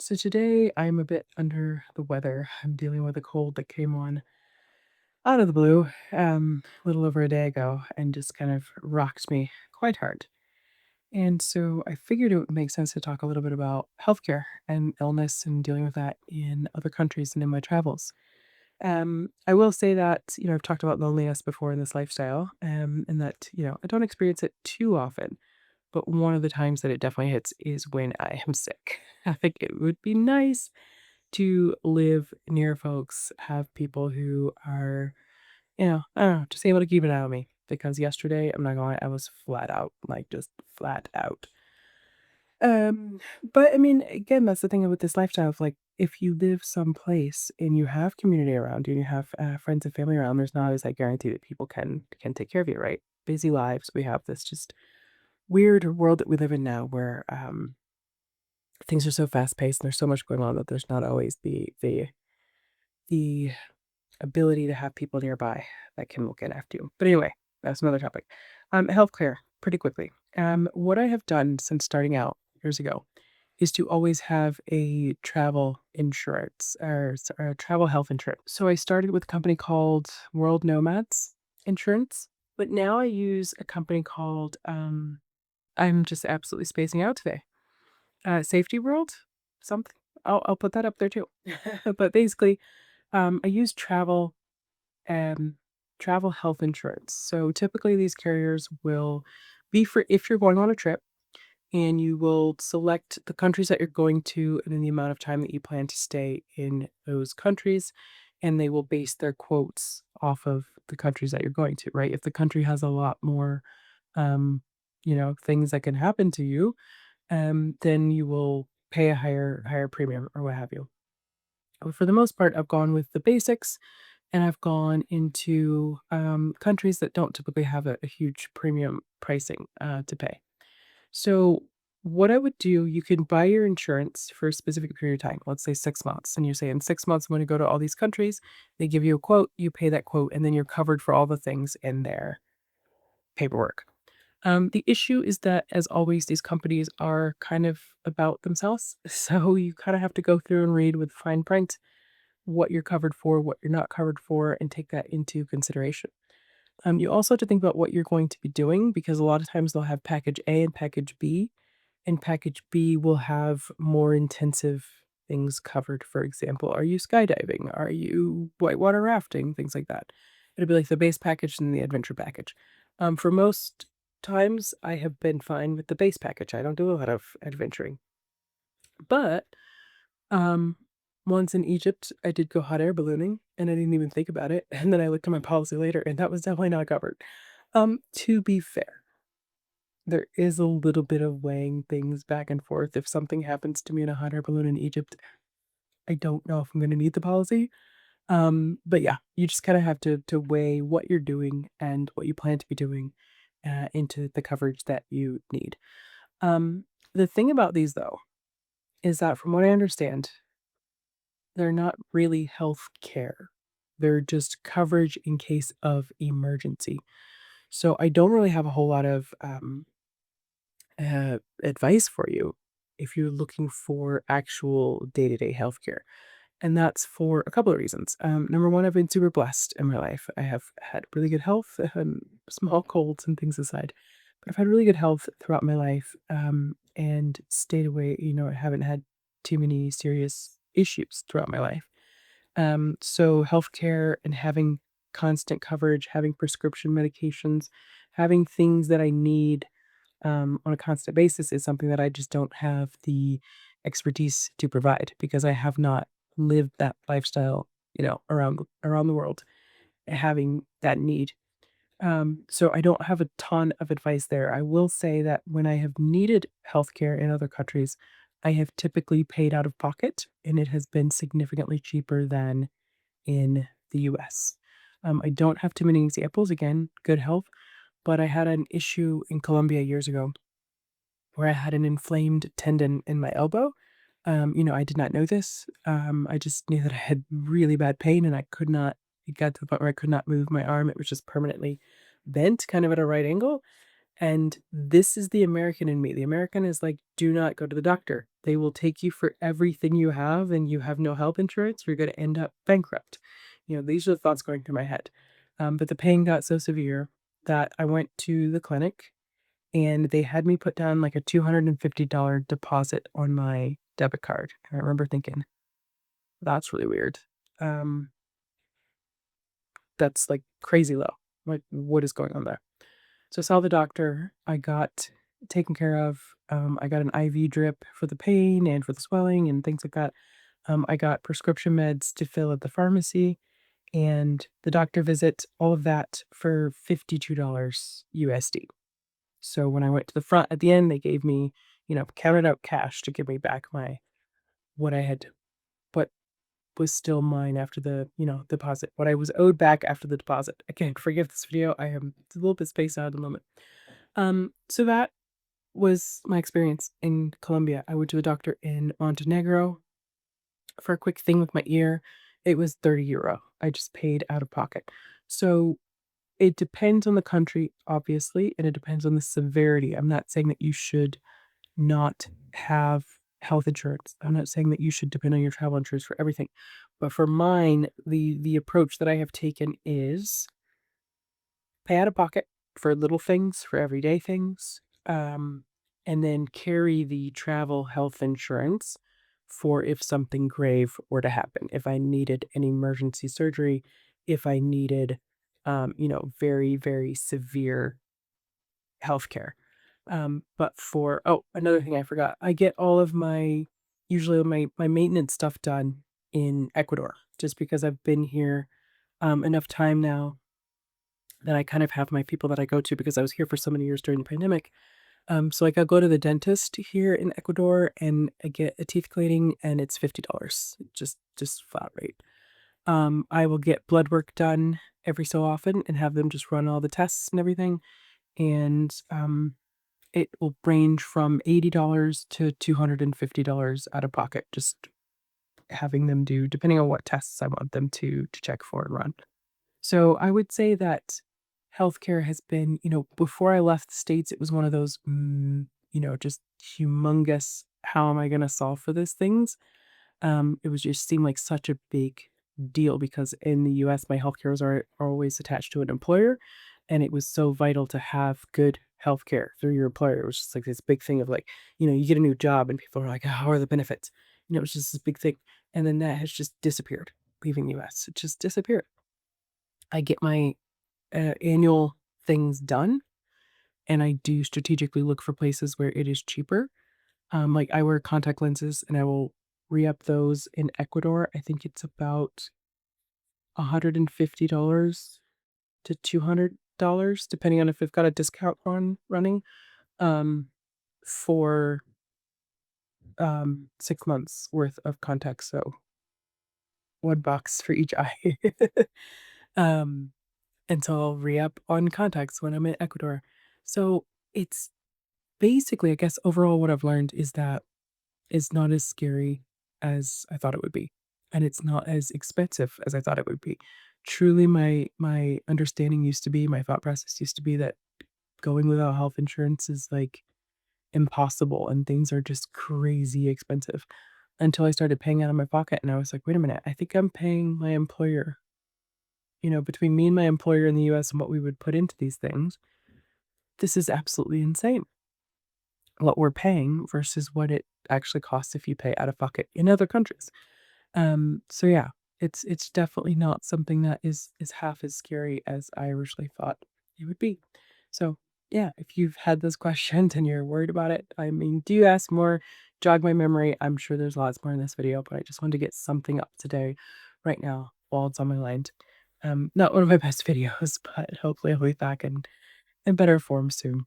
So today I'm a bit under the weather. I'm dealing with a cold that came on out of the blue a little over a day ago and just kind of rocked me quite hard. And so I figured it would make sense to talk a little bit about healthcare and illness and dealing with that in other countries and in my travels. I will say that, I've talked about loneliness before in this lifestyle, and that, I don't experience it too often. But one of the times that it definitely hits is when I am sick. I think it would be nice to live near folks, have people who are, I don't know, just able to keep an eye on me. Because yesterday, I'm not gonna lie, I was flat out, like just flat out. Um, but I mean, again, that's the thing with this lifestyle of like, if you live someplace and you have community around you and you have friends and family around, there's not always that guarantee that people can take care of you, right? Busy lives. We have this just weird world that we live in now where things are so fast paced and there's so much going on that there's not always the ability to have people nearby that can look in after you. But anyway, that's another topic. Healthcare, pretty quickly. What I have done since starting out years ago is to always have a travel insurance or travel health insurance. So I started with a company called World Nomads Insurance, but now I use a company called I'm just absolutely spacing out today. Safety World? Something? I'll put that up there too. But basically, I use um, travel health insurance. So typically these carriers will be for if you're going on a trip and you will select the countries that you're going to and then the amount of time that you plan to stay in those countries, and they will base their quotes off of the countries that you're going to, right? If the country has a lot more, um, things that can happen to you, then you will pay a higher premium or what have you. But for the most part, I've gone with the basics, and I've gone into, countries that don't typically have a huge premium pricing, to pay. So, what I would do, you can buy your insurance for a specific period of time, let's say 6 months, and you say, "In 6 months, I'm gonna go to all these countries." They give you a quote, you pay that quote, and then you're covered for all the things in their paperwork. The issue is that, as always, these companies are kind of about themselves. So you kind of have to go through and read with fine print what you're covered for, what you're not covered for, and take that into consideration. You also have to think about what you're going to be doing because a lot of times they'll have package A and package B, and package B will have more intensive things covered. For example, are you skydiving? Are you whitewater rafting? Things like that. It'll be like the base package and the adventure package. For most times, I have been fine with the base package. I don't do a lot of adventuring. But um, once in Egypt, I did go hot air ballooning and I didn't even think about it. And then I looked at my policy later and that was definitely not covered. To be fair, there is a little bit of weighing things back and forth. If something happens to me in a hot air balloon in Egypt, I don't know if I'm gonna need the policy. But yeah, you just kind of have to weigh what you're doing and what you plan to be doing into the coverage that you need. Um, the thing about these though is that from what I understand, they're not really health care. They're just coverage in case of emergency. So I don't really have a whole lot of advice for you if you're looking for actual day-to-day healthcare. And that's for a couple of reasons. Number one, I've been super blessed in my life. I have had really good health, small colds and things aside. But I've had really good health throughout my life, and stayed away. I haven't had too many serious issues throughout my life. So healthcare and having constant coverage, having prescription medications, having things that I need on a constant basis is something that I just don't have the expertise to provide because I have not lived that lifestyle, around the world, having that need. So I don't have a ton of advice there. I will say that when I have needed healthcare in other countries, I have typically paid out of pocket, and it has been significantly cheaper than in the US. I don't have too many examples. Again, good health, but I had an issue in Colombia years ago where I had an inflamed tendon in my elbow. I did not know this. I just knew that I had really bad pain and I could not, it got to the point where I could not move my arm. It was just permanently bent, kind of at a right angle. And this is the American in me. The American is like, "Do not go to the doctor. They will take you for everything you have, and you have no health insurance, you're gonna end up bankrupt." These are the thoughts going through my head. But the pain got so severe that I went to the clinic, and they had me put down, like, a $250 deposit on my debit card, and I remember thinking, "That's really weird. Um, that's, like, crazy low. Like, what is going on there?" So I saw the doctor, I got taken care of, I got an IV drip for the pain and for the swelling and things like that. I got prescription meds to fill at the pharmacy and the doctor visit, all of that for $52 USD. So when I went to the front at the end, they gave me, counted out cash to give me back what I had what was still mine after the, deposit, what I was owed back after the deposit. Again, forgive this video, I am a little bit spaced out at the moment. So that was my experience in Colombia. I went to a doctor in Montenegro for a quick thing with my ear. It was €30. I just paid out of pocket. So it depends on the country, obviously, and it depends on the severity. I'm not saying that you should not have health insurance. I'm not saying that you should depend on your travel insurance for everything. But for mine, the approach that I have taken is pay out of pocket for little things, for everyday things, um, and then carry the travel health insurance for if something grave were to happen. If I needed an emergency surgery, if I needed, very, very severe healthcare. But for oh, another thing I forgot, I get all of my usually my maintenance stuff done in Ecuador, just because I've been here enough time now that I kind of have my people that I go to because I was here for so many years during the pandemic. So like I'll go to the dentist here in Ecuador and I get a teeth cleaning and it's $50, just flat rate. I will get blood work done every so often and have them just run all the tests and everything. And it will range from $80 to $250 out of pocket, just having them do, depending on what tests I want them to check for and run. So I would say that healthcare has been, before I left the States, it was one of those, just humongous, how am I going to solve for these things? It was just seemed like such a big deal because in the US, my healthcare are always attached to an employer. And it was so vital to have good healthcare through your employer. It was just like this big thing of like, you get a new job and people are like, how are the benefits? It was just this big thing. And then that has just disappeared leaving the US. It just disappeared. I get my annual things done, and I do strategically look for places where it is cheaper. Like, I wear contact lenses, and I will re-up those in Ecuador. I think it's about $150 to $200, depending on if they've got a discount running, um, for, 6 months worth of contacts, so 1 box for each eye. Um, and so I'll re-up on contacts when I'm in Ecuador. So, it's basically, I guess, overall what I've learned is that it's not as scary as I thought it would be, and it's not as expensive as I thought it would be. Truly, my understanding used to be, my thought process used to be that going without health insurance is, like, impossible and things are just crazy expensive, until I started paying out of my pocket, and I was like, "Wait a minute, I think I'm paying my employer." Between me and my employer in the US and what we would put into these things, this is absolutely insane. What we're paying versus what it actually costs if you pay out of pocket in other countries. So yeah, it's definitely not something that is half as scary as I originally thought it would be. So yeah, if you've had those questions and you're worried about it, I mean, do ask more, jog my memory. I'm sure there's lots more in this video, but I just wanted to get something up today, right now, while it's on my mind. Not one of my best videos, but hopefully I'll be back in better form soon.